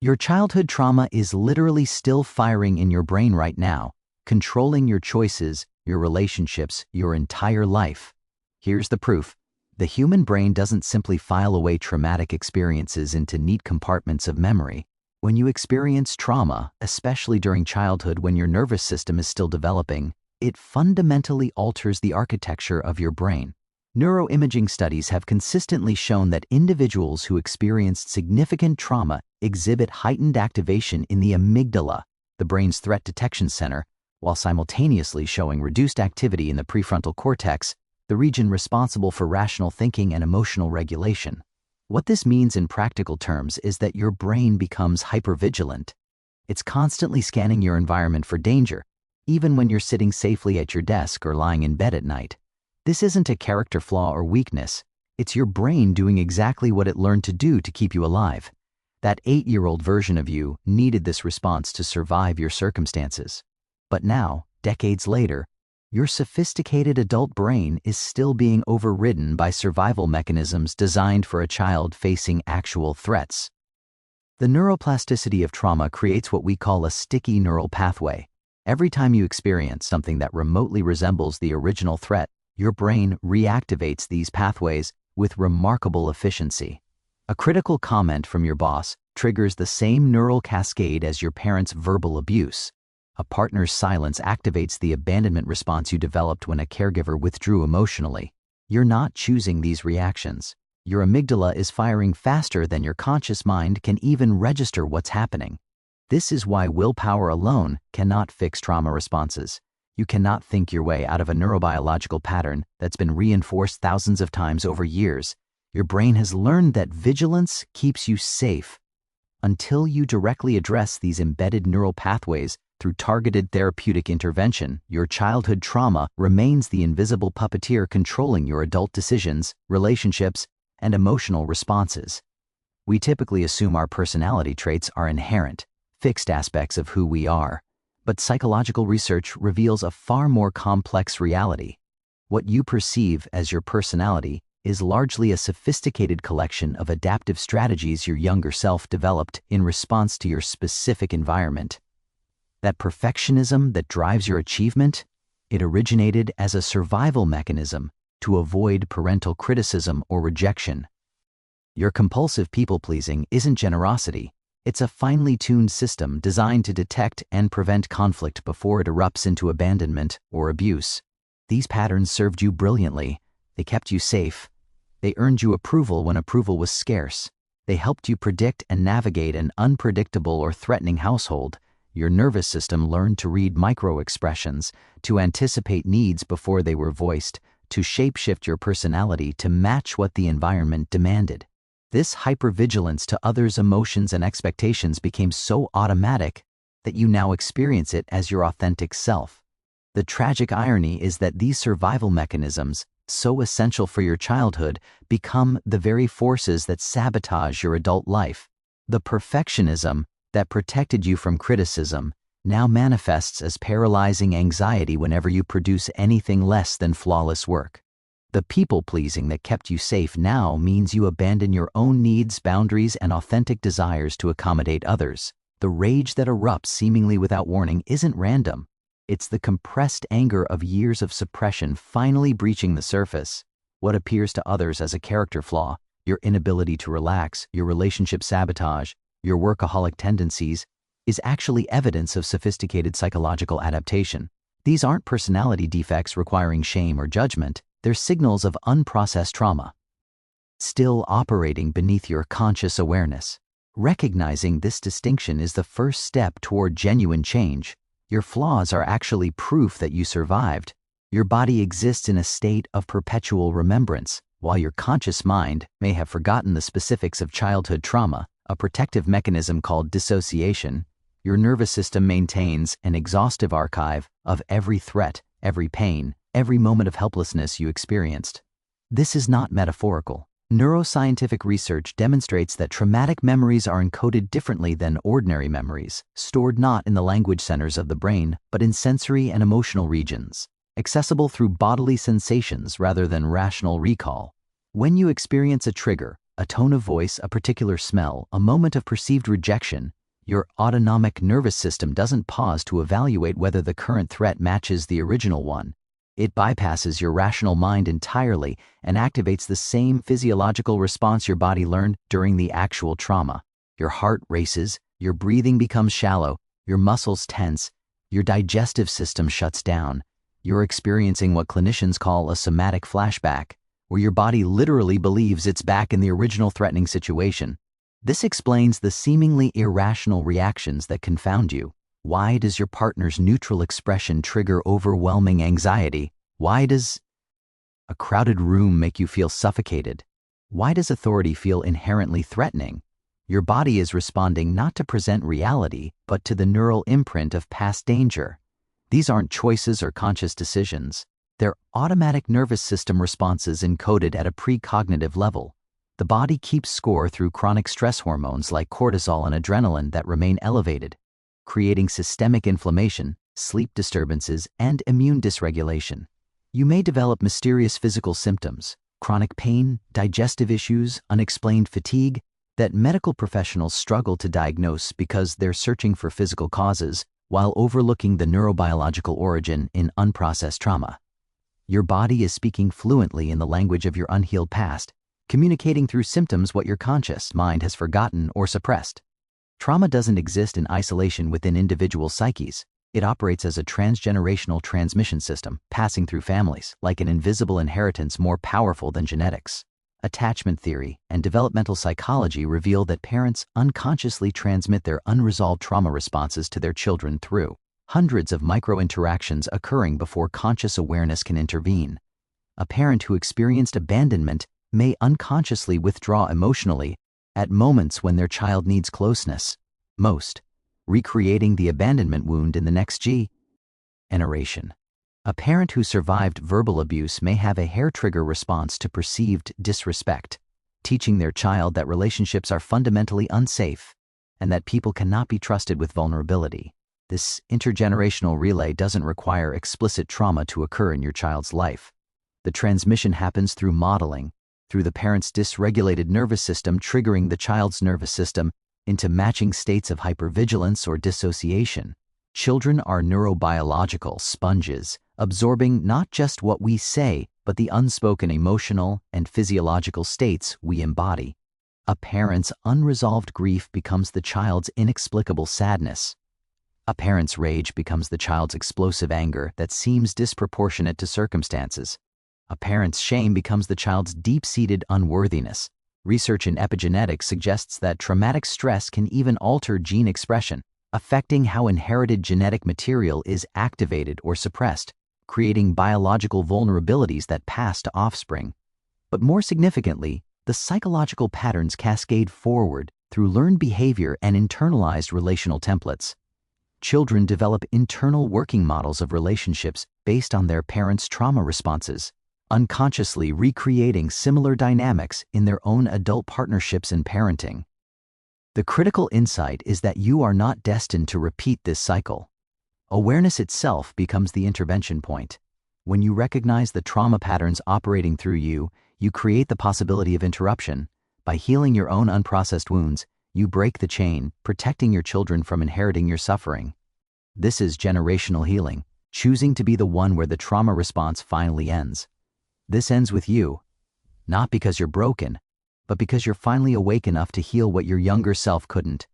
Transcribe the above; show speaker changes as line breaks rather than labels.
Your childhood trauma is literally still firing in your brain right now, controlling your choices, your relationships, your entire life. Here's the proof. The human brain doesn't simply file away traumatic experiences into neat compartments of memory. When you experience trauma, especially during childhood when your nervous system is still developing, it fundamentally alters the architecture of your brain. Neuroimaging studies have consistently shown that individuals who experienced significant trauma exhibit heightened activation in the amygdala, the brain's threat detection center, while simultaneously showing reduced activity in the prefrontal cortex, the region responsible for rational thinking and emotional regulation. What this means in practical terms is that your brain becomes hypervigilant. It's constantly scanning your environment for danger, even when you're sitting safely at your desk or lying in bed at night. This isn't a character flaw or weakness. It's your brain doing exactly what it learned to do to keep you alive. That 8-year-old version of you needed this response to survive your circumstances. But now, decades later, your sophisticated adult brain is still being overridden by survival mechanisms designed for a child facing actual threats. The neuroplasticity of trauma creates what we call a sticky neural pathway. Every time you experience something that remotely resembles the original threat, your brain reactivates these pathways with remarkable efficiency. A critical comment from your boss triggers the same neural cascade as your parents' verbal abuse. A partner's silence activates the abandonment response you developed when a caregiver withdrew emotionally. You're not choosing these reactions. Your amygdala is firing faster than your conscious mind can even register what's happening. This is why willpower alone cannot fix trauma responses. You cannot think your way out of a neurobiological pattern that's been reinforced thousands of times over years. Your brain has learned that vigilance keeps you safe. Until you directly address these embedded neural pathways through targeted therapeutic intervention, your childhood trauma remains the invisible puppeteer controlling your adult decisions, relationships, and emotional responses. We typically assume our personality traits are inherent, fixed aspects of who we are. But psychological research reveals a far more complex reality. What you perceive as your personality is largely a sophisticated collection of adaptive strategies your younger self developed in response to your specific environment. That perfectionism that drives your achievement, it originated as a survival mechanism to avoid parental criticism or rejection. Your compulsive people-pleasing isn't generosity. It's a finely tuned system designed to detect and prevent conflict before it erupts into abandonment or abuse. These patterns served you brilliantly. They kept you safe. They earned you approval when approval was scarce. They helped you predict and navigate an unpredictable or threatening household. Your nervous system learned to read micro-expressions, to anticipate needs before they were voiced, to shape-shift your personality to match what the environment demanded. This hypervigilance to others' emotions and expectations became so automatic that you now experience it as your authentic self. The tragic irony is that these survival mechanisms, so essential for your childhood, become the very forces that sabotage your adult life. The perfectionism that protected you from criticism now manifests as paralyzing anxiety whenever you produce anything less than flawless work. The people-pleasing that kept you safe now means you abandon your own needs, boundaries, and authentic desires to accommodate others. The rage that erupts seemingly without warning isn't random. It's the compressed anger of years of suppression finally breaching the surface. What appears to others as a character flaw, your inability to relax, your relationship sabotage, your workaholic tendencies, is actually evidence of sophisticated psychological adaptation. These aren't personality defects requiring shame or judgment. They're signals of unprocessed trauma, still operating beneath your conscious awareness. Recognizing this distinction is the first step toward genuine change. Your flaws are actually proof that you survived. Your body exists in a state of perpetual remembrance. While your conscious mind may have forgotten the specifics of childhood trauma, a protective mechanism called dissociation, your nervous system maintains an exhaustive archive of every threat, every pain, every moment of helplessness you experienced. This is not metaphorical. Neuroscientific research demonstrates that traumatic memories are encoded differently than ordinary memories, stored not in the language centers of the brain, but in sensory and emotional regions, accessible through bodily sensations rather than rational recall. When you experience a trigger, a tone of voice, a particular smell, a moment of perceived rejection, your autonomic nervous system doesn't pause to evaluate whether the current threat matches the original one. It bypasses your rational mind entirely and activates the same physiological response your body learned during the actual trauma. Your heart races, your breathing becomes shallow, your muscles tense, your digestive system shuts down. You're experiencing what clinicians call a somatic flashback, where your body literally believes it's back in the original threatening situation. This explains the seemingly irrational reactions that confound you. Why does your partner's neutral expression trigger overwhelming anxiety? Why does a crowded room make you feel suffocated? Why does authority feel inherently threatening? Your body is responding not to present reality, but to the neural imprint of past danger. These aren't choices or conscious decisions. They're automatic nervous system responses encoded at a precognitive level. The body keeps score through chronic stress hormones like cortisol and adrenaline that remain elevated, creating systemic inflammation, sleep disturbances, and immune dysregulation. You may develop mysterious physical symptoms, chronic pain, digestive issues, unexplained fatigue, that medical professionals struggle to diagnose because they're searching for physical causes while overlooking the neurobiological origin in unprocessed trauma. Your body is speaking fluently in the language of your unhealed past, communicating through symptoms what your conscious mind has forgotten or suppressed. Trauma doesn't exist in isolation within individual psyches. It operates as a transgenerational transmission system, passing through families, like an invisible inheritance more powerful than genetics. Attachment theory and developmental psychology reveal that parents unconsciously transmit their unresolved trauma responses to their children through hundreds of micro-interactions occurring before conscious awareness can intervene. A parent who experienced abandonment may unconsciously withdraw emotionally at moments when their child needs closeness most, recreating the abandonment wound in the next generation. A parent who survived verbal abuse may have a hair-trigger response to perceived disrespect, teaching their child that relationships are fundamentally unsafe and that people cannot be trusted with vulnerability. This intergenerational relay doesn't require explicit trauma to occur in your child's life. The transmission happens through modeling, through the parent's dysregulated nervous system triggering the child's nervous system into matching states of hypervigilance or dissociation. Children are neurobiological sponges, absorbing not just what we say, but the unspoken emotional and physiological states we embody. A parent's unresolved grief becomes the child's inexplicable sadness. A parent's rage becomes the child's explosive anger that seems disproportionate to circumstances. A parent's shame becomes the child's deep-seated unworthiness. Research in epigenetics suggests that traumatic stress can even alter gene expression, affecting how inherited genetic material is activated or suppressed, creating biological vulnerabilities that pass to offspring. But more significantly, the psychological patterns cascade forward through learned behavior and internalized relational templates. Children develop internal working models of relationships based on their parents' trauma responses, unconsciously recreating similar dynamics in their own adult partnerships and parenting. The critical insight is that you are not destined to repeat this cycle. Awareness itself becomes the intervention point. When you recognize the trauma patterns operating through you, you create the possibility of interruption. By healing your own unprocessed wounds, you break the chain, protecting your children from inheriting your suffering. This is generational healing, choosing to be the one where the trauma response finally ends. This ends with you, not because you're broken, but because you're finally awake enough to heal what your younger self couldn't.